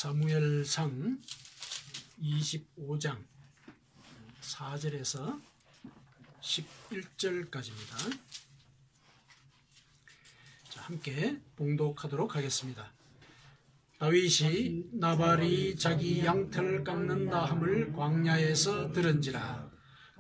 사무엘상 25장 4절에서 11절까지입니다. 자, 함께 봉독하도록 하겠습니다. 다윗이 나발이 자기 양털 깎는다 함을 광야에서 들은지라.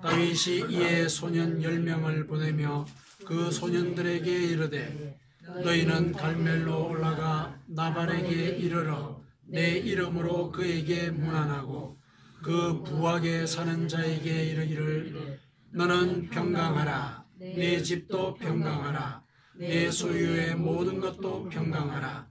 다윗이 이에 소년 10명을 보내며 그 소년들에게 이르되 너희는 갈멜로 올라가 나발에게 이르러 내 이름으로 그에게 문안하고 그 부하게 사는 자에게 이르기를 너는 평강하라. 내 집도 평강하라. 내 소유의 모든 것도 평강하라.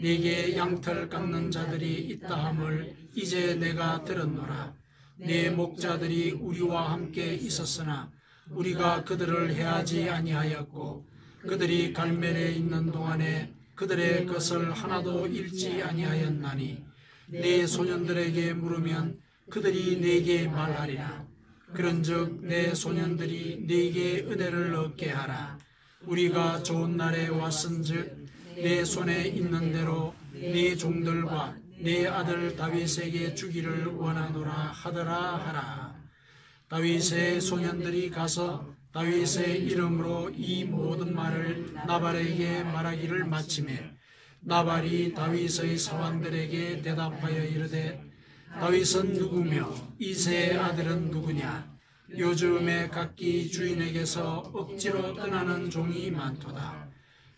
네게 양털 깎는 자들이 있다 함을 이제 내가 들었노라. 네 목자들이 우리와 함께 있었으나 우리가 그들을 해하지 아니하였고 그들이 갈멜에 있는 동안에 그들의 것을 하나도 잃지 아니하였나니 네 소년들에게 물으면 그들이 네게 말하리라. 그런즉 내 소년들이 네게 은혜를 얻게 하라. 우리가 좋은 날에 왔은즉 내 손에 있는 대로 네 종들과 내 아들 다윗에게 주기를 원하노라 하더라 하라. 다윗의 소년들이 가서 다윗의 이름으로 이 모든 말을 나발에게 말하기를 마치매 나발이 다윗의 사환들에게 대답하여 이르되 다윗은 누구며 이새의 아들은 누구냐? 요즘에 각기 주인에게서 억지로 떠나는 종이 많도다.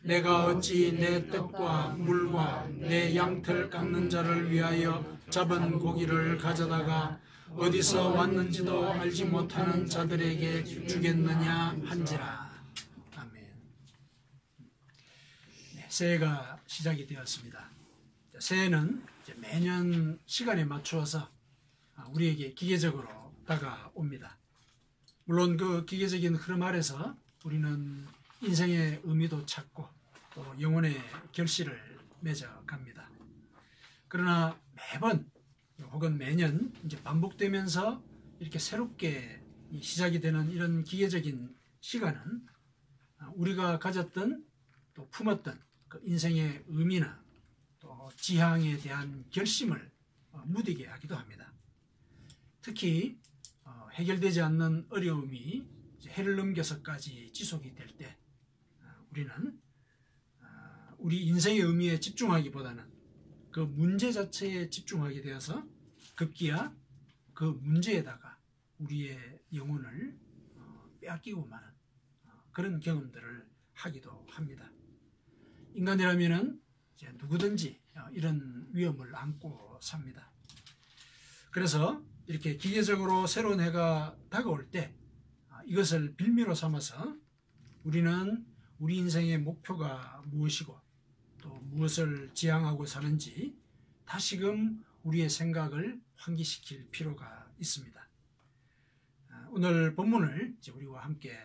내가 어찌 내 떡과 물과 내 양털 깎는 자를 위하여 잡은 고기를 가져다가 어디서 왔는지도 알지 못하는 자들에게 주겠느냐 한지라. 아멘. 네, 새해가 시작이 되었습니다. 새해는 이제 매년 시간에 맞추어서 우리에게 기계적으로 다가옵니다. 물론 그 기계적인 흐름 아래서 우리는 인생의 의미도 찾고 또 영혼의 결실을 맺어갑니다. 그러나 매번 혹은 매년 이제 반복되면서 이렇게 새롭게 시작이 되는 이런 기계적인 시간은 우리가 가졌던 또 품었던 그 인생의 의미나 또 지향에 대한 결심을 무디게 하기도 합니다. 특히 해결되지 않는 어려움이 해를 넘겨서까지 지속이 될 때 우리는 우리 인생의 의미에 집중하기보다는 그 문제 자체에 집중하게 되어서 급기야 그 문제에다가 우리의 영혼을 빼앗기고 마는 그런 경험들을 하기도 합니다. 인간이라면 이제 누구든지 이런 위험을 안고 삽니다. 그래서 이렇게 기계적으로 새로운 해가 다가올 때 이것을 빌미로 삼아서 우리는 우리 인생의 목표가 무엇이고 또 무엇을 지향하고 사는지 다시금 우리의 생각을 환기시킬 필요가 있습니다. 오늘 본문을 이제 우리와 함께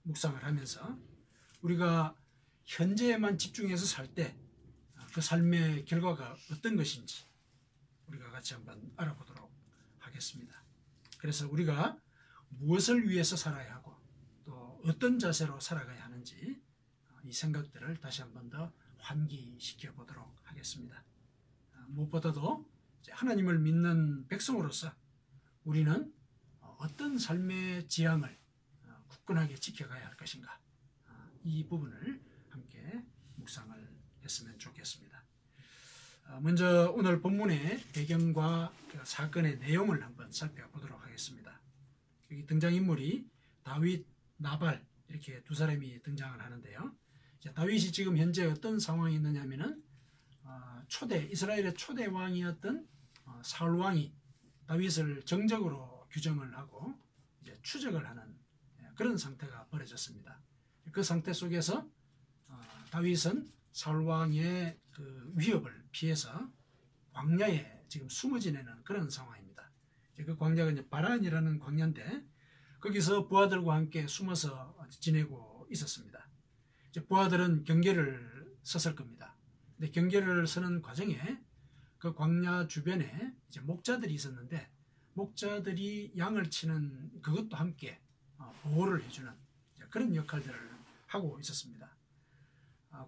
묵상을 하면서 우리가 현재에만 집중해서 살 때 그 삶의 결과가 어떤 것인지 우리가 같이 한번 알아보도록 하겠습니다. 그래서 우리가 무엇을 위해서 살아야 하고 또 어떤 자세로 살아가야 하는지 이 생각들을 다시 한번 더 환기시켜 보도록 하겠습니다. 무엇보다도 하나님을 믿는 백성으로서 우리는 어떤 삶의 지향을 굳건하게 지켜가야 할 것인가, 이 부분을 함께 묵상을 했으면 좋겠습니다. 먼저 오늘 본문의 배경과 그 사건의 내용을 한번 살펴보도록 하겠습니다. 여기 등장인물이 다윗, 나발 이렇게 두 사람이 등장을 하는데요. 다윗이 지금 현재 어떤 상황이 있느냐 하면은 이스라엘의 초대 왕이었던 사울 왕이 다윗을 정적으로 규정을 하고 이제 추적을 하는 그런 상태가 벌어졌습니다. 그 상태 속에서 다윗은 사울 왕의 그 위협을 피해서 광야에 지금 숨어 지내는 그런 상황입니다. 그 광야가 이제 바란이라는 광야인데 거기서 부하들과 함께 숨어서 지내고 있었습니다. 부하들은 경계를 섰을 겁니다. 근데 경계를 서는 과정에 그 광야 주변에 이제 목자들이 있었는데 목자들이 양을 치는 그것도 함께 보호를 해주는 그런 역할들을 하고 있었습니다.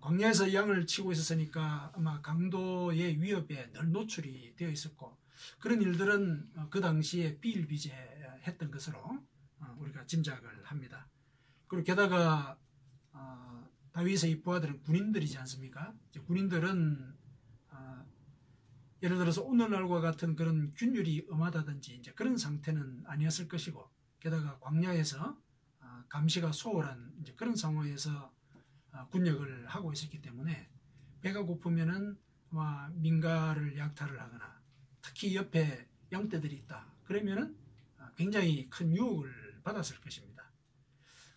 광야에서 양을 치고 있었으니까 아마 강도의 위협에 늘 노출이 되어 있었고, 그런 일들은 그 당시에 비일비재했던 것으로 우리가 짐작을 합니다. 그리고 게다가 다윗의 부하들은 군인들이지 않습니까? 군인들은 예를 들어서 오늘날과 같은 그런 균열이 엄하다든지 이제 그런 상태는 아니었을 것이고, 게다가 광야에서 감시가 소홀한 이제 그런 상황에서 군역을 하고 있었기 때문에 배가 고프면은 아마 민가를 약탈을 하거나, 특히 옆에 양떼들이 있다 그러면은 굉장히 큰 유혹을 받았을 것입니다.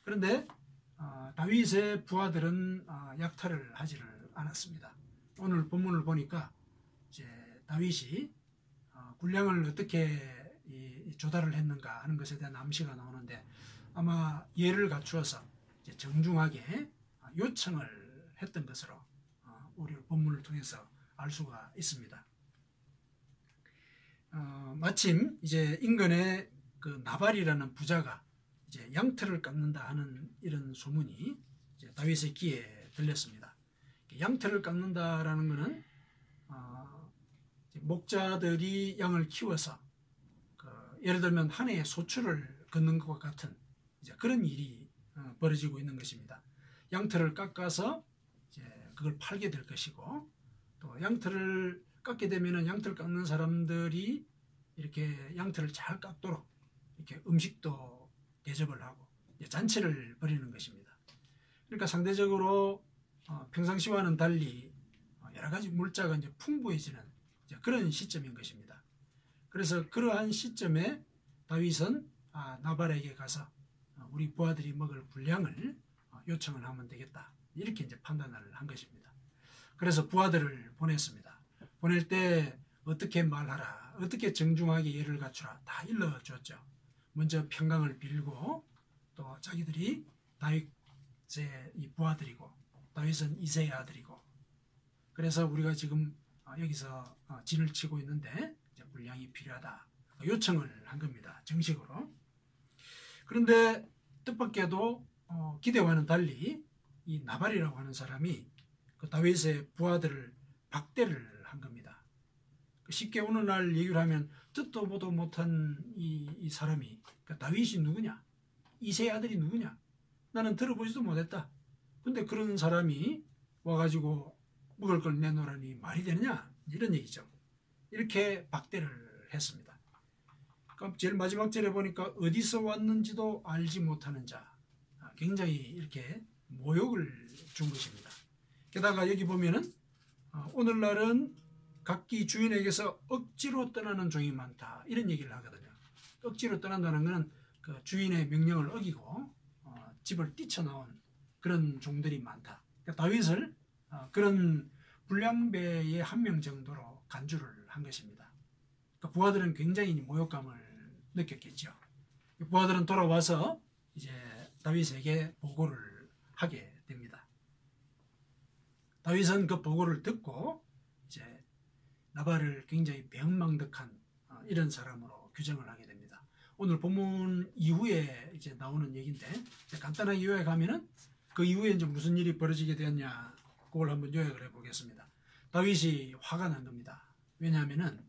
그런데 다윗의 부하들은 약탈을 하지를 않았습니다. 오늘 본문을 보니까 이제 다윗이 군량을 어떻게 조달을 했는가 하는 것에 대한 암시가 나오는데, 아마 예를 갖추어서 이제 정중하게 요청을 했던 것으로 우리 본문을 통해서 알 수가 있습니다. 마침 이제 인근에 그 나발이라는 부자가 이제 양털을 깎는다 하는 이런 소문이 이제 다윗의 귀에 들렸습니다. 양털을 깎는다라는 것은 목자들이 양을 키워서 예를 들면 한 해에 소출을 걷는 것과 같은 이제 그런 일이 벌어지고 있는 것입니다. 양털을 깎아서 이제 그걸 팔게 될 것이고, 또 양털을 깎게 되면은 양털 깎는 사람들이 이렇게 양털을 잘 깎도록 이렇게 음식도 대접을 하고 잔치를 벌이는 것입니다. 그러니까 상대적으로 평상시와는 달리 여러 가지 물자가 이제 풍부해지는 이제 그런 시점인 것입니다. 그래서 그러한 시점에 다윗은 나발에게 가서 우리 부하들이 먹을 분량을 요청을 하면 되겠다, 이렇게 이제 판단을 한 것입니다. 그래서 부하들을 보냈습니다. 보낼 때 어떻게 말하라, 어떻게 정중하게 예를 갖추라 다 일러줬죠. 먼저 평강을 빌고, 또 자기들이 다윗의 이 부하들이고 다윗은 이새의 아들이고, 그래서 우리가 지금 여기서 진을 치고 있는데 이제 물량이 필요하다 요청을 한 겁니다, 정식으로. 그런데 뜻밖에도 기대와는 달리 이 나발이라고 하는 사람이 그 다윗의 부하들을 박대를 한 겁니다. 쉽게 오늘날 얘기를 하면 듣도 보도 못한 이 사람이, 그러니까 다윗이 누구냐, 이새의 아들이 누구냐, 나는 들어보지도 못했다. 근데 그런 사람이 와가지고 먹을 걸 내놓으라니 말이 되느냐, 이런 얘기죠. 이렇게 박대를 했습니다. 그럼 제일 마지막 절에 보니까 어디서 왔는지도 알지 못하는 자, 굉장히 이렇게 모욕을 준 것입니다. 게다가 여기 보면은 오늘날은 각기 주인에게서 억지로 떠나는 종이 많다, 이런 얘기를 하거든요. 억지로 떠난다는 것은 그 주인의 명령을 어기고 집을 뛰쳐나온 그런 종들이 많다. 그러니까 다윗을 그런 불량배의 한 명 정도로 간주를 한 것입니다. 그러니까 부하들은 굉장히 모욕감을 느꼈겠죠. 부하들은 돌아와서 이제 다윗에게 보고를 하게 됩니다. 다윗은 그 보고를 듣고 이제 나발을 굉장히 배은망덕한 이런 사람으로 규정을 하게 됩니다. 오늘 본문 이후에 이제 나오는 얘기인데, 간단하게 요약하면은 그 이후에 이제 무슨 일이 벌어지게 되었냐, 그걸 한번 요약을 해보겠습니다. 다윗이 화가 난 겁니다. 왜냐하면은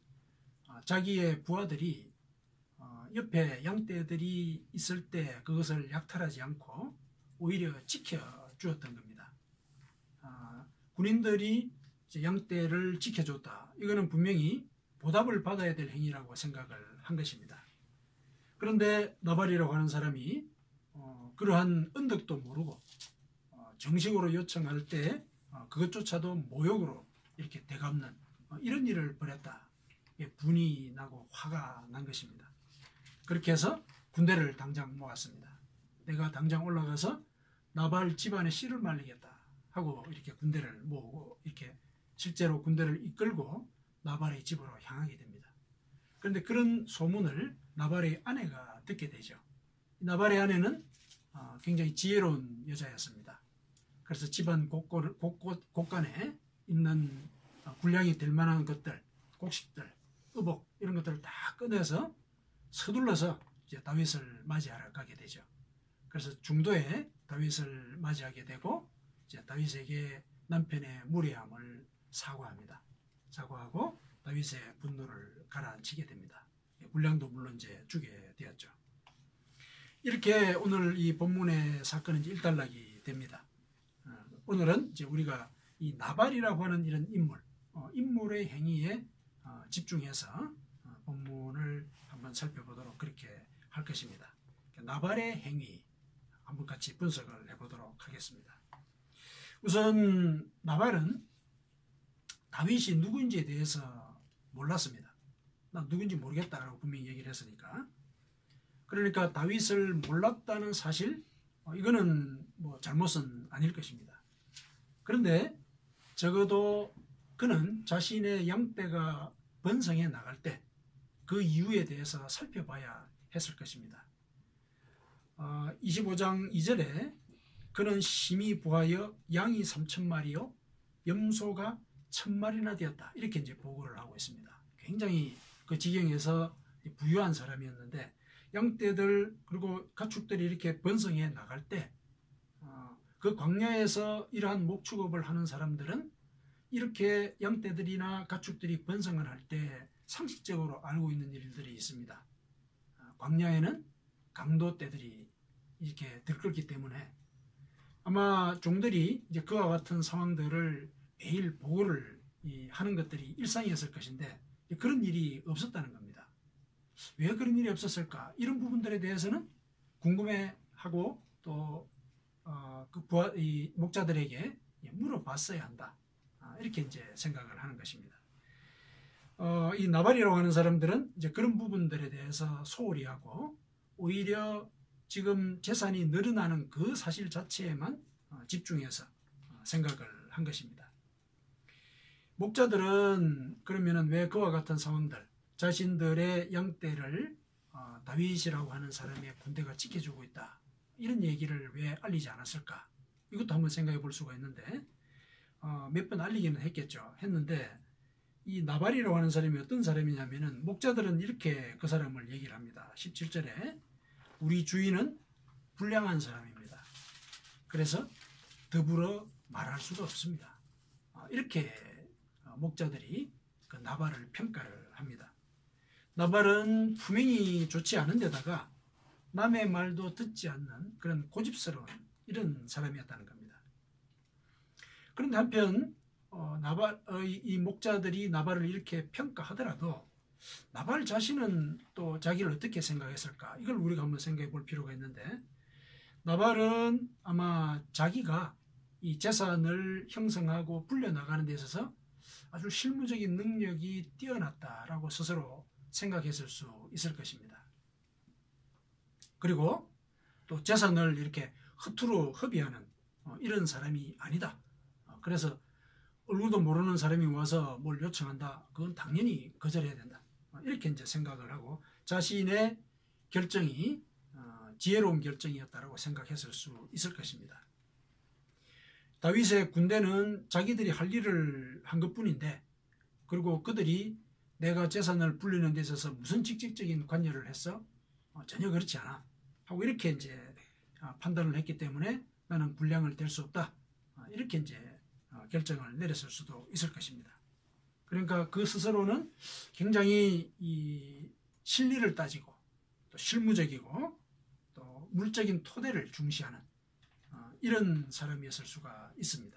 자기의 부하들이 옆에 양떼들이 있을 때 그것을 약탈하지 않고 오히려 지켜주었던 겁니다. 군인들이 이제 양떼를 지켜줬다, 이거는 분명히 보답을 받아야 될 행위라고 생각을 한 것입니다. 그런데 나발이라고 하는 사람이 그러한 언덕도 모르고 정식으로 요청할 때 그것조차도 모욕으로 이렇게 되갚는 이런 일을 벌였다. 분이 나고 화가 난 것입니다. 그렇게 해서 군대를 당장 모았습니다. 내가 당장 올라가서 나발 집안에 씨를 말리겠다 하고 이렇게 군대를 모으고 이렇게 실제로 군대를 이끌고 나발의 집으로 향하게 됩니다. 그런데 그런 소문을 나발의 아내가 듣게 되죠. 나발의 아내는 굉장히 지혜로운 여자였습니다. 그래서 집안 곳간에 있는 분량이 될 만한 것들, 곡식들, 의복 이런 것들을 다 꺼내서 서둘러서 이제 다윗을 맞이하러 가게 되죠. 그래서 중도에 다윗을 맞이하게 되고 이제 다윗에게 남편의 무례함을 사과합니다. 사과하고 다윗의 분노를 가라앉히게 됩니다. 분량도 물론 이제 주게 되었죠. 이렇게 오늘 이 본문의 사건은 이제 일단락이 됩니다. 오늘은 이제 우리가 이 나발이라고 하는 이런 인물의 행위에 집중해서 본문을 한번 살펴보도록 그렇게 할 것입니다. 나발의 행위 한번 같이 분석을 해보도록 하겠습니다. 우선 나발은 다윗이 누구인지에 대해서 몰랐습니다. 나 누군지 모르겠다라고 분명히 얘기를 했으니까. 그러니까 다윗을 몰랐다는 사실, 이거는 뭐 잘못은 아닐 것입니다. 그런데 적어도 그는 자신의 양떼가 번성해 나갈 때 그 이유에 대해서 살펴봐야 했을 것입니다. 25장 2절에 그는 심히 부하여 양이 3,000마리요 염소가 1,000마리나 되었다. 이렇게 이제 보고를 하고 있습니다. 굉장히 그 지경에서 부유한 사람이었는데 양떼들 그리고 가축들이 이렇게 번성해 나갈 때 그 광야에서 이러한 목축업을 하는 사람들은 이렇게 양떼들이나 가축들이 번성을 할 때 상식적으로 알고 있는 일들이 있습니다. 광야에는 강도떼들이 이렇게 들끓기 때문에 아마 종들이 이제 그와 같은 상황들을 매일 보고를 하는 것들이 일상이었을 것인데 그런 일이 없었다는 겁니다. 왜 그런 일이 없었을까? 이런 부분들에 대해서는 궁금해하고 또 이 목자들에게 물어봤어야 한다. 이렇게 이제 생각을 하는 것입니다. 이 나발이라고 하는 사람들은 이제 그런 부분들에 대해서 소홀히 하고 오히려 지금 재산이 늘어나는 그 사실 자체에만 집중해서 생각을 한 것입니다. 목자들은 그러면은 왜 그와 같은 상황들, 자신들의 양떼를 다윗이라고 하는 사람의 군대가 지켜주고 있다. 이런 얘기를 왜 알리지 않았을까? 이것도 한번 생각해 볼 수가 있는데 몇 번 알리기는 했는데 이 나발이라고 하는 사람이 어떤 사람이냐면은 목자들은 이렇게 그 사람을 얘기를 합니다. 17절에 우리 주인은 불량한 사람입니다. 그래서 더불어 말할 수가 없습니다. 이렇게 목자들이 그 나발을 평가를 합니다. 나발은 품행이 좋지 않은 데다가 남의 말도 듣지 않는 그런 고집스러운 이런 사람이었다는 겁니다. 그런데 한편 이 목자들이 나발을 이렇게 평가하더라도 나발 자신은 또 자기를 어떻게 생각했을까? 이걸 우리가 한번 생각해 볼 필요가 있는데 나발은 아마 자기가 이 재산을 형성하고 불려나가는 데 있어서 아주 실무적인 능력이 뛰어났다라고 스스로 생각했을 수 있을 것입니다. 그리고 또 재산을 이렇게 허투루 허비하는 이런 사람이 아니다. 그래서 얼굴도 모르는 사람이 와서 뭘 요청한다. 그건 당연히 거절해야 된다. 이렇게 이제 생각을 하고 자신의 결정이 지혜로운 결정이었다라고 생각했을 수 있을 것입니다. 다윗의 군대는 자기들이 할 일을 한 것뿐인데 그리고 그들이 내가 재산을 불리는 데 있어서 무슨 직접적인 관여를 했어? 전혀 그렇지 않아. 하고 이렇게 이제 판단을 했기 때문에 나는 불량을 댈 수 없다. 이렇게 이제 결정을 내렸을 수도 있을 것입니다. 그러니까 그 스스로는 굉장히 이 실리를 따지고 또 실무적이고 또 물적인 토대를 중시하는 이런 사람이었을 수가 있습니다.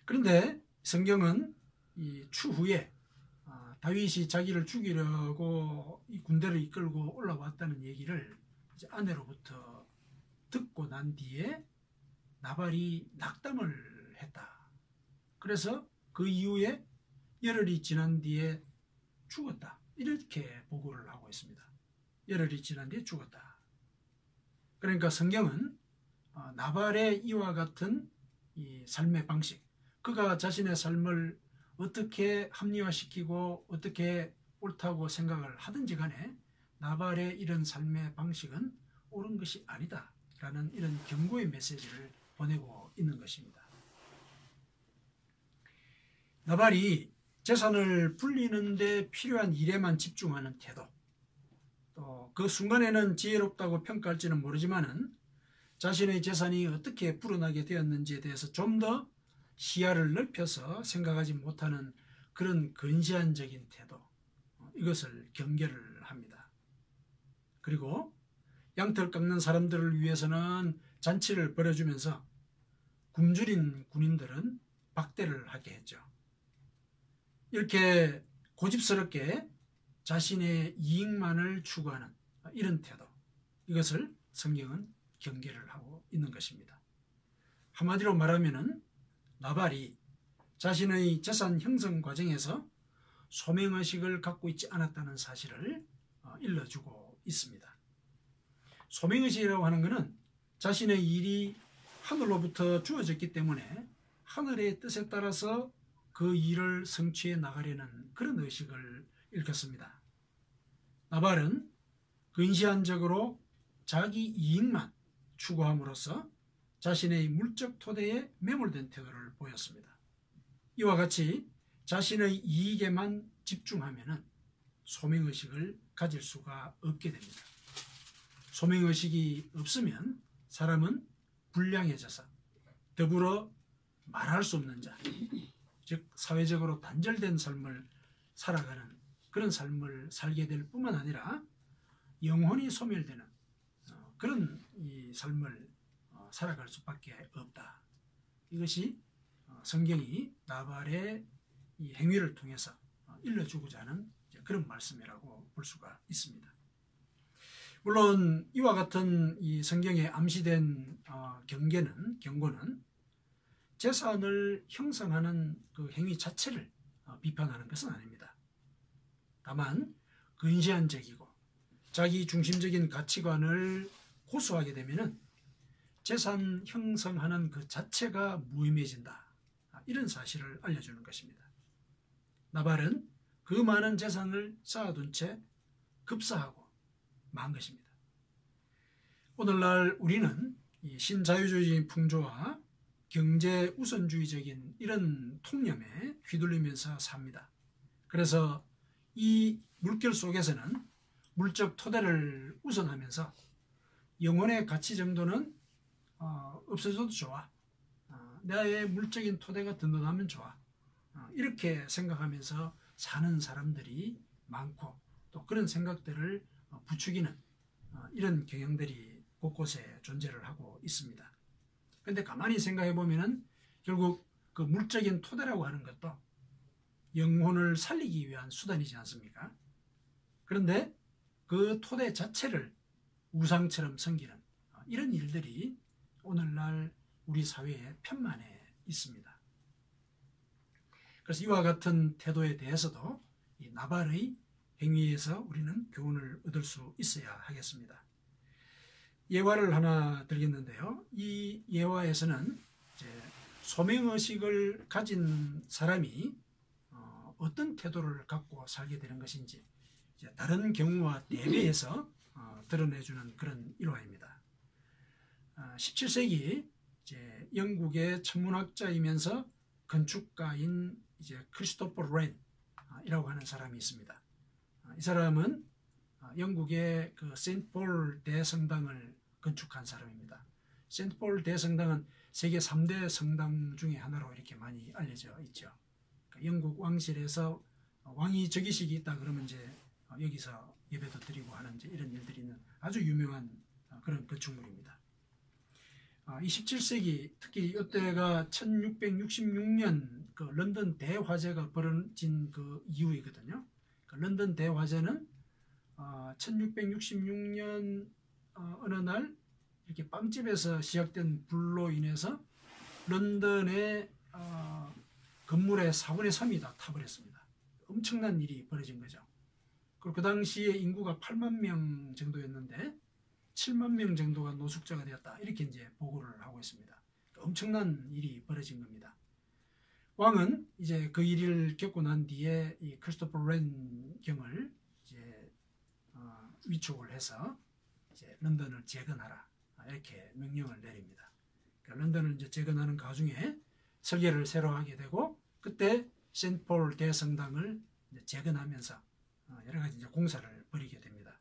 그런데 성경은 이 추후에 다윗이 자기를 죽이려고 이 군대를 이끌고 올라왔다는 얘기를 이제 아내로부터 듣고 난 뒤에 나발이 낙담을 했다. 그래서 그 이후에 열흘이 지난 뒤에 죽었다. 이렇게 보고를 하고 있습니다. 열흘이 지난 뒤에 죽었다. 그러니까 성경은 나발의 이와 같은 이 삶의 방식, 그가 자신의 삶을 어떻게 합리화시키고 어떻게 옳다고 생각을 하든지 간에 나발의 이런 삶의 방식은 옳은 것이 아니다 라는 이런 경고의 메시지를 보내고 있는 것입니다. 나발이 재산을 불리는 데 필요한 일에만 집중하는 태도, 또 그 순간에는 지혜롭다고 평가할지는 모르지만은 자신의 재산이 어떻게 불어나게 되었는지에 대해서 좀 더 시야를 넓혀서 생각하지 못하는 그런 근시안적인 태도, 이것을 경계를 합니다. 그리고 양털 깎는 사람들을 위해서는 잔치를 벌여주면서 굶주린 군인들은 박대를 하게 했죠. 이렇게 고집스럽게 자신의 이익만을 추구하는 이런 태도, 이것을 성경은 경계를 하고 있는 것입니다. 한마디로 말하면은 나발이 자신의 재산 형성 과정에서 소명의식을 갖고 있지 않았다는 사실을 일러주고 있습니다. 소명의식이라고 하는 것은 자신의 일이 하늘로부터 주어졌기 때문에 하늘의 뜻에 따라서 그 일을 성취해 나가려는 그런 의식을 일컫습니다. 나발은 근시안적으로 자기 이익만 추구함으로써 자신의 물적 토대에 매몰된 태도를 보였습니다. 이와 같이 자신의 이익에만 집중하면 소명의식을 가질 수가 없게 됩니다. 소명의식이 없으면 사람은 불량해져서 더불어 말할 수 없는 자, 즉 사회적으로 단절된 삶을 살아가는 그런 삶을 살게 될 뿐만 아니라 영혼이 소멸되는 그런 이 삶을 살아갈 수밖에 없다. 이것이 성경이 나발의 이 행위를 통해서 일러주고자 하는 그런 말씀이라고 볼 수가 있습니다. 물론 이와 같은 이 성경에 암시된 경고는 재산을 형성하는 그 행위 자체를 비판하는 것은 아닙니다. 다만 근시안적이고 자기 중심적인 가치관을 고수하게 되면은 재산 형성하는 그 자체가 무의미해진다. 이런 사실을 알려주는 것입니다. 나발은 그 많은 재산을 쌓아둔 채 급사하고 만 것입니다. 오늘날 우리는 이 신자유주의적인 풍조와 경제 우선주의적인 이런 통념에 휘둘리면서 삽니다. 그래서 이 물결 속에서는 물적 토대를 우선하면서 영혼의 가치 정도는 없어져도 좋아. 나의 물적인 토대가 든든하면 좋아. 이렇게 생각하면서 사는 사람들이 많고 또 그런 생각들을 부추기는 이런 경향들이 곳곳에 존재를 하고 있습니다. 그런데 가만히 생각해 보면은 결국 그 물적인 토대라고 하는 것도 영혼을 살리기 위한 수단이지 않습니까? 그런데 그 토대 자체를 우상처럼 섬기는 이런 일들이 오늘날 우리 사회에 편만해 있습니다. 그래서 이와 같은 태도에 대해서도 이 나발의 행위에서 우리는 교훈을 얻을 수 있어야 하겠습니다. 예화를 하나 들겠는데요. 이 예화에서는 이제 소명의식을 가진 사람이 어떤 태도를 갖고 살게 되는 것인지 이제 다른 경우와 대비해서 드러내주는 그런 일화입니다. 17세기 이제 영국의 천문학자이면서 건축가인 이제 크리스토퍼 렌이라고 하는 사람이 있습니다. 이 사람은 영국의 그 세인트폴 대성당을 건축한 사람입니다. 세인트폴 대성당은 세계 3대 성당 중에 하나로 이렇게 많이 알려져 있죠. 영국 왕실에서 왕이 즉위식이 있다 그러면 이제 여기서 예배도 드리고 하는 이제 이런 일들이 있는 아주 유명한 그런 건축물입니다. 27세기 특히 이때가 1666년 그 런던 대화재가 벌어진 그 이후이거든요. 그 런던 대화재는 1666년 어느 날 이렇게 빵집에서 시작된 불로 인해서 런던의 건물의 4분의 3이 다 타버렸습니다. 엄청난 일이 벌어진 거죠. 그리고 그 당시에 인구가 8만 명 정도였는데 7만 명 정도가 노숙자가 되었다. 이렇게 이제 보고를 하고 있습니다. 엄청난 일이 벌어진 겁니다. 왕은 이제 그 일을 겪고 난 뒤에 이 크리스토퍼 렌 경을 이제 위촉을 해서 이제 런던을 재건하라 이렇게 명령을 내립니다. 그러니까 런던을 이제 재건하는 가중에 설계를 새로 하게 되고 그때 세인트폴 대성당을 이제 재건하면서 여러 가지 이제 공사를 벌이게 됩니다.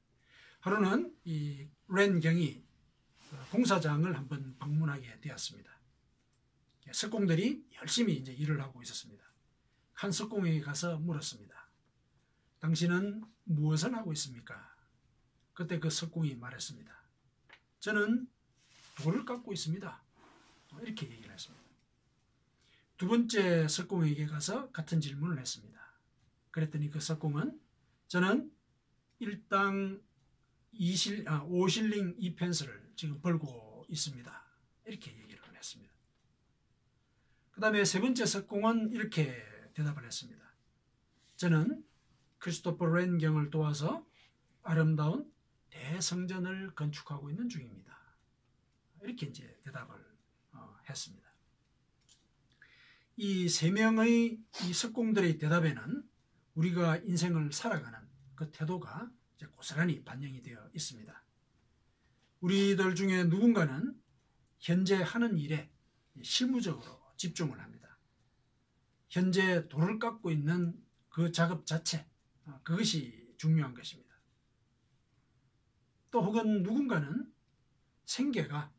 하루는 이 렌 경이 공사장을 한번 방문하게 되었습니다. 석공들이 열심히 이제 일을 하고 있었습니다. 한 석공에게 가서 물었습니다. 당신은 무엇을 하고 있습니까? 그때 그 석공이 말했습니다. 저는 돌을 깎고 있습니다. 이렇게 얘기를 했습니다. 두 번째 석공에게 가서 같은 질문을 했습니다. 그랬더니 그 석공은 저는 일당 5실링 2펜스를 지금 벌고 있습니다. 이렇게 얘기를 했습니다. 그 다음에 세 번째 석공은 이렇게 대답을 했습니다. 저는 크리스토퍼 렌경을 도와서 아름다운 대성전을 건축하고 있는 중입니다. 이렇게 이제 대답을 했습니다. 이 세 명의 이 석공들의 대답에는 우리가 인생을 살아가는 그 태도가 이제 고스란히 반영이 되어 있습니다. 우리들 중에 누군가는 현재 하는 일에 실무적으로 집중을 합니다. 현재 돌을 깎고 있는 그 작업 자체, 그것이 중요한 것입니다. 또 혹은 누군가는 생계가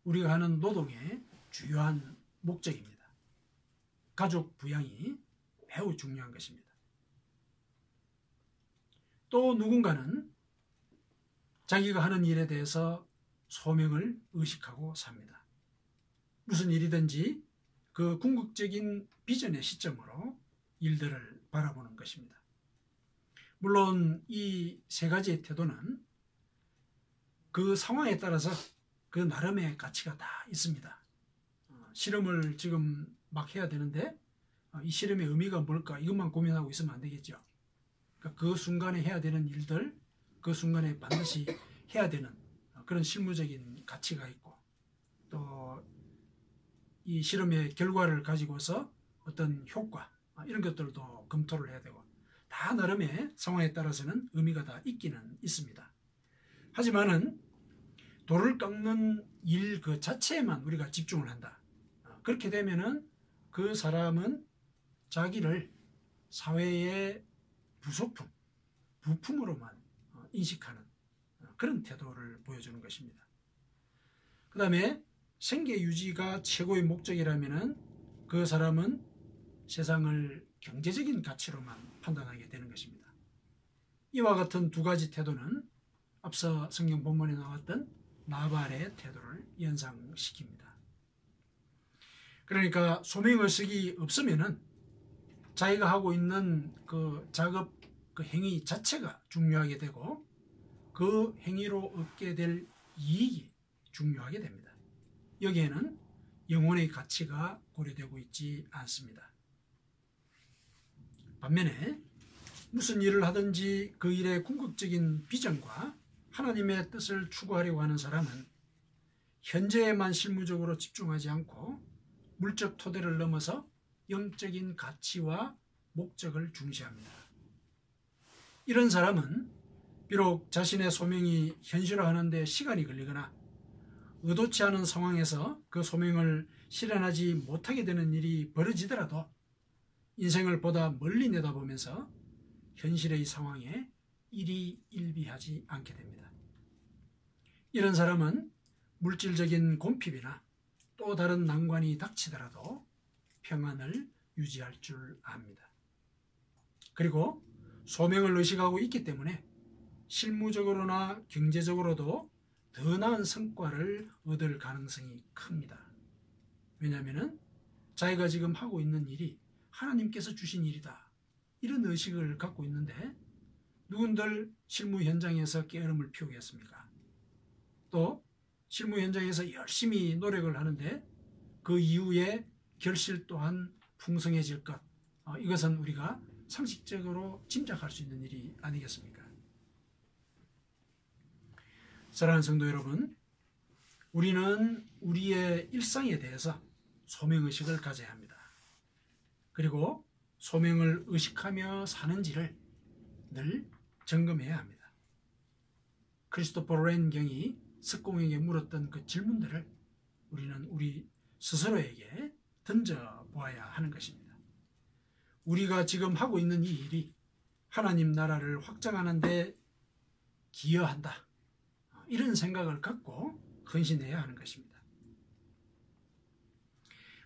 우리가 하는 노동의 주요한 목적입니다. 가족 부양이 매우 중요한 것입니다. 또 누군가는 자기가 하는 일에 대해서 소명을 의식하고 삽니다. 무슨 일이든지 그 궁극적인 비전의 시점으로 일들을 바라보는 것입니다. 물론 이 세 가지의 태도는 그 상황에 따라서 그 나름의 가치가 다 있습니다. 실험을 지금 막 해야 되는데 이 실험의 의미가 뭘까? 이것만 고민하고 있으면 안 되겠죠. 그러니까 그 순간에 해야 되는 일들, 그 순간에 반드시 해야 되는 그런 실무적인 가치가 있고, 또 이 실험의 결과를 가지고서 어떤 효과, 이런 것들도 검토를 해야 되고, 다 나름의 상황에 따라서는 의미가 다 있기는 있습니다. 하지만은 돌을 깎는 일 그 자체에만 우리가 집중을 한다. 그렇게 되면은 그 사람은 자기를 사회의 부속품, 부품으로만 인식하는 그런 태도를 보여주는 것입니다. 그 다음에 생계 유지가 최고의 목적이라면은 그 사람은 세상을 경제적인 가치로만 판단하게 되는 것입니다. 이와 같은 두 가지 태도는 앞서 성경 본문에 나왔던 나발의 태도를 연상시킵니다. 그러니까 소명의식이 없으면은 자기가 하고 있는 그 작업, 그 행위 자체가 중요하게 되고 그 행위로 얻게 될 이익이 중요하게 됩니다. 여기에는 영혼의 가치가 고려되고 있지 않습니다. 반면에 무슨 일을 하든지 그 일의 궁극적인 비전과 하나님의 뜻을 추구하려고 하는 사람은 현재에만 실무적으로 집중하지 않고 물적 토대를 넘어서 영적인 가치와 목적을 중시합니다. 이런 사람은 비록 자신의 소명이 현실화하는 데 시간이 걸리거나 의도치 않은 상황에서 그 소명을 실현하지 못하게 되는 일이 벌어지더라도 인생을 보다 멀리 내다보면서 현실의 상황에 일희일비하지 않게 됩니다. 이런 사람은 물질적인 곤핍이나 또 다른 난관이 닥치더라도 평안을 유지할 줄 압니다. 그리고 소명을 의식하고 있기 때문에 실무적으로나 경제적으로도 더 나은 성과를 얻을 가능성이 큽니다. 왜냐하면 자기가 지금 하고 있는 일이 하나님께서 주신 일이다. 이런 의식을 갖고 있는데 누군들 실무 현장에서 게으름을 피우겠습니까? 또 실무 현장에서 열심히 노력을 하는데 그 이후에 결실 또한 풍성해질 것, 이것은 우리가 상식적으로 짐작할 수 있는 일이 아니겠습니까? 사랑하는 성도 여러분, 우리는 우리의 일상에 대해서 소명의식을 가져야 합니다. 그리고 소명을 의식하며 사는지를 늘 점검해야 합니다. 크리스토퍼 렌경이 석공에게 물었던 그 질문들을 우리는 우리 스스로에게 던져보아야 하는 것입니다. 우리가 지금 하고 있는 이 일이 하나님 나라를 확장하는 데 기여한다. 이런 생각을 갖고 헌신해야 하는 것입니다.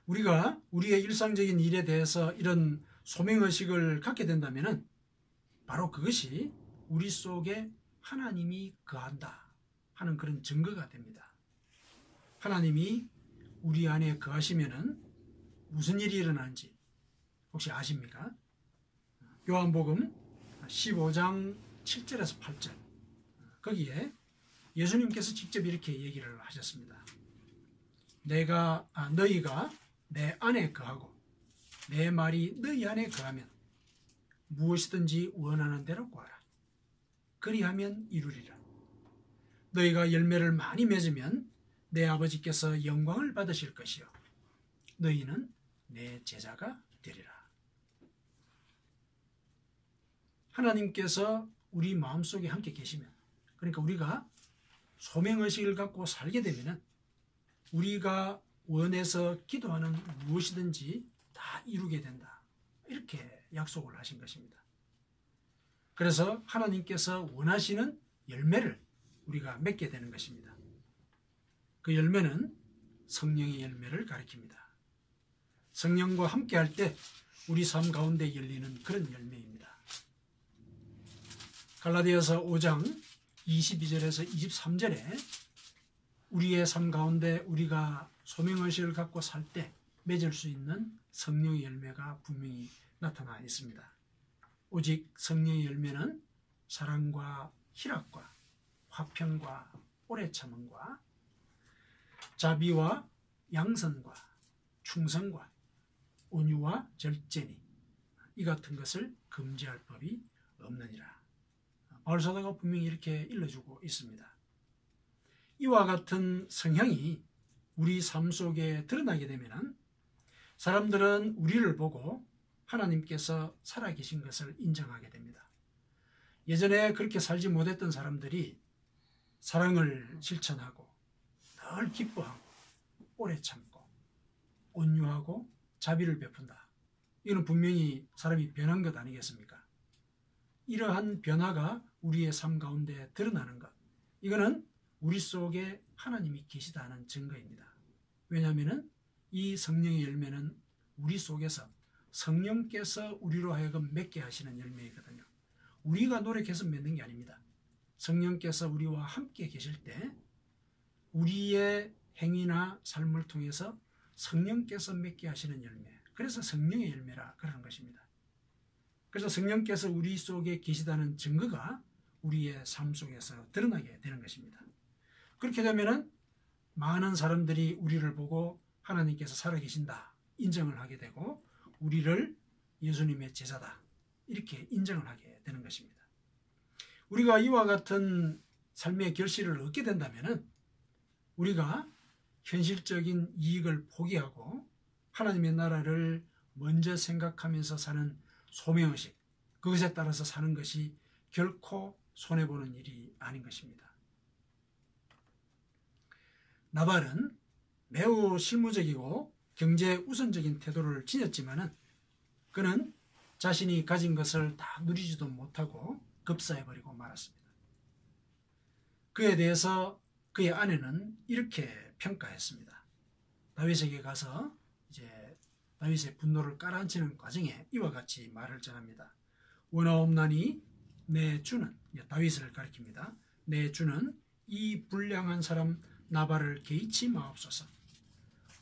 우리가 우리의 일상적인 일에 대해서 이런 소명의식을 갖게 된다면 바로 그것이 우리 속에 하나님이 거한다 하는 그런 증거가 됩니다. 하나님이 우리 안에 거하시면 무슨 일이 일어나는지 혹시 아십니까? 요한복음 15장 7절에서 8절 거기에 예수님께서 직접 이렇게 얘기를 하셨습니다. 너희가 내 안에 거하고 내 말이 너희 안에 거하면 무엇이든지 원하는 대로 구하라. 그리하면 이루리라. 너희가 열매를 많이 맺으면 내 아버지께서 영광을 받으실 것이요 너희는 내 제자가 되리라. 하나님께서 우리 마음속에 함께 계시면, 그러니까 우리가 소명의식을 갖고 살게 되면 우리가 원해서 기도하는 무엇이든지 다 이루게 된다. 이렇게 약속을 하신 것입니다. 그래서 하나님께서 원하시는 열매를 우리가 맺게 되는 것입니다. 그 열매는 성령의 열매를 가리킵니다. 성령과 함께 할 때 우리 삶 가운데 열리는 그런 열매입니다. 갈라디아서 5장 22절에서 23절에 우리의 삶 가운데 우리가 소명의식을 갖고 살 때 맺을 수 있는 성령의 열매가 분명히 나타나 있습니다. 오직 성령의 열매는 사랑과 희락과 화평과 오래 참음과 자비와 양선과 충성과 온유와 절제니 이 같은 것을 금지할 법이 없느니라. 바울 사도가 분명히 이렇게 일러주고 있습니다. 이와 같은 성향이 우리 삶 속에 드러나게 되면 사람들은 우리를 보고 하나님께서 살아계신 것을 인정하게 됩니다. 예전에 그렇게 살지 못했던 사람들이 사랑을 실천하고 늘 기뻐하고 오래 참고 온유하고 자비를 베푼다. 이거는 분명히 사람이 변한 것 아니겠습니까? 이러한 변화가 우리의 삶 가운데 드러나는 것, 이거는 우리 속에 하나님이 계시다는 증거입니다. 왜냐하면 이 성령의 열매는 우리 속에서 성령께서 우리로 하여금 맺게 하시는 열매이거든요. 우리가 노력해서 맺는 게 아닙니다. 성령께서 우리와 함께 계실 때 우리의 행위나 삶을 통해서 성령께서 맺게 하시는 열매, 그래서 성령의 열매라 그러는 것입니다. 그래서 성령께서 우리 속에 계시다는 증거가 우리의 삶 속에서 드러나게 되는 것입니다. 그렇게 되면 많은 사람들이 우리를 보고 하나님께서 살아계신다 인정을 하게 되고 우리를 예수님의 제자다 이렇게 인정을 하게 되는 것입니다. 우리가 이와 같은 삶의 결실을 얻게 된다면 우리가 현실적인 이익을 포기하고 하나님의 나라를 먼저 생각하면서 사는 소명의식, 그것에 따라서 사는 것이 결코 손해보는 일이 아닌 것입니다. 나발은 매우 실무적이고 경제 우선적인 태도를 지녔지만은 그는 자신이 가진 것을 다 누리지도 못하고 급사해버리고 말았습니다. 그에 대해서 그의 아내는 이렇게 평가했습니다. 다윗에게 가서 이제 다윗의 분노를 깔아앉히는 과정에 이와 같이 말을 전합니다. 원하옵나니 내 주는, 다윗을 가리킵니다. 내 주는 이 불량한 사람 나발을 개의치 마옵소서.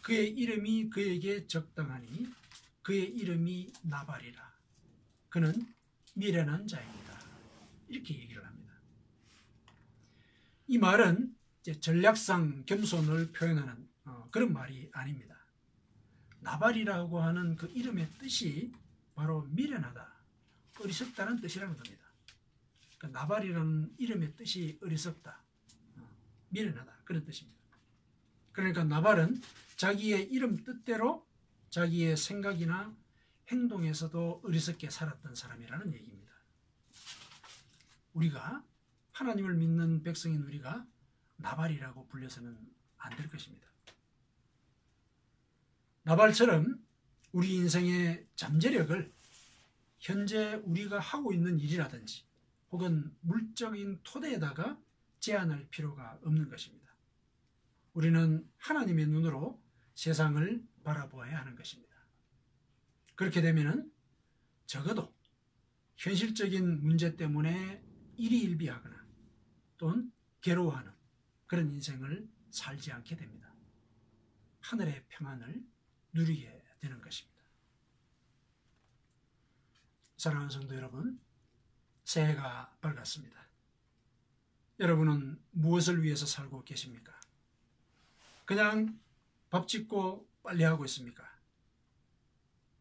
그의 이름이 그에게 적당하니 그의 이름이 나발이라. 그는 미련한 자입니다. 이렇게 얘기를 합니다. 이 말은 이제 전략상 겸손을 표현하는 그런 말이 아닙니다. 나발이라고 하는 그 이름의 뜻이 바로 미련하다, 어리석다는 뜻이라는 겁니다. 그러니까 나발이라는 이름의 뜻이 어리석다, 미련하다 그런 뜻입니다. 그러니까 나발은 자기의 이름 뜻대로 자기의 생각이나 행동에서도 어리석게 살았던 사람이라는 얘기입니다. 우리가 하나님을 믿는 백성인 우리가 나발이라고 불려서는 안 될 것입니다. 나발처럼 우리 인생의 잠재력을 현재 우리가 하고 있는 일이라든지 혹은 물적인 토대에다가 제한할 필요가 없는 것입니다. 우리는 하나님의 눈으로 세상을 바라보아야 하는 것입니다. 그렇게 되면은 적어도 현실적인 문제 때문에 일희일비하거나 또는 괴로워하는 그런 인생을 살지 않게 됩니다. 하늘의 평안을 누리게 되는 것입니다. 사랑하는 성도 여러분, 새해가 밝았습니다. 여러분은 무엇을 위해서 살고 계십니까? 그냥 밥 짓고 빨리 하고 있습니까?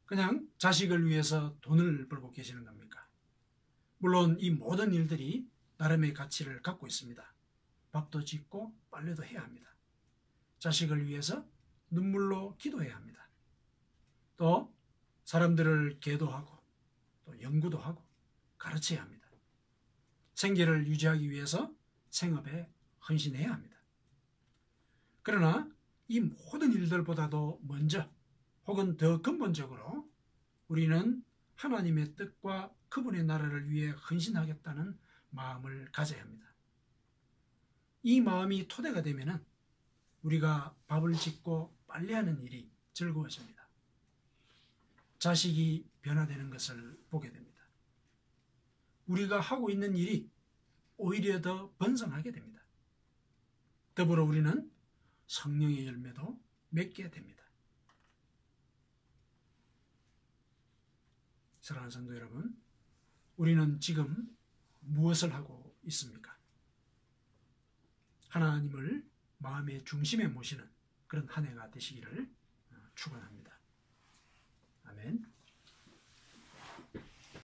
그냥 자식을 위해서 돈을 벌고 계시는 겁니까? 물론 이 모든 일들이 나름의 가치를 갖고 있습니다. 밥도 짓고 빨래도 해야 합니다. 자식을 위해서 눈물로 기도해야 합니다. 또 사람들을 계도하고 또 연구도 하고 가르쳐야 합니다. 생계를 유지하기 위해서 생업에 헌신해야 합니다. 그러나 이 모든 일들보다도 먼저 혹은 더 근본적으로 우리는 하나님의 뜻과 그분의 나라를 위해 헌신하겠다는 마음을 가져야 합니다. 이 마음이 토대가 되면은 우리가 밥을 짓고 빨래하는 일이 즐거워집니다. 자식이 변화되는 것을 보게 됩니다. 우리가 하고 있는 일이 오히려 더 번성하게 됩니다. 더불어 우리는 성령의 열매도 맺게 됩니다. 사랑하는 성도 여러분, 우리는 지금 무엇을 하고 있습니까? 하나님을 마음의 중심에 모시는 그런 한 해가 되시기를 축원합니다. 아멘.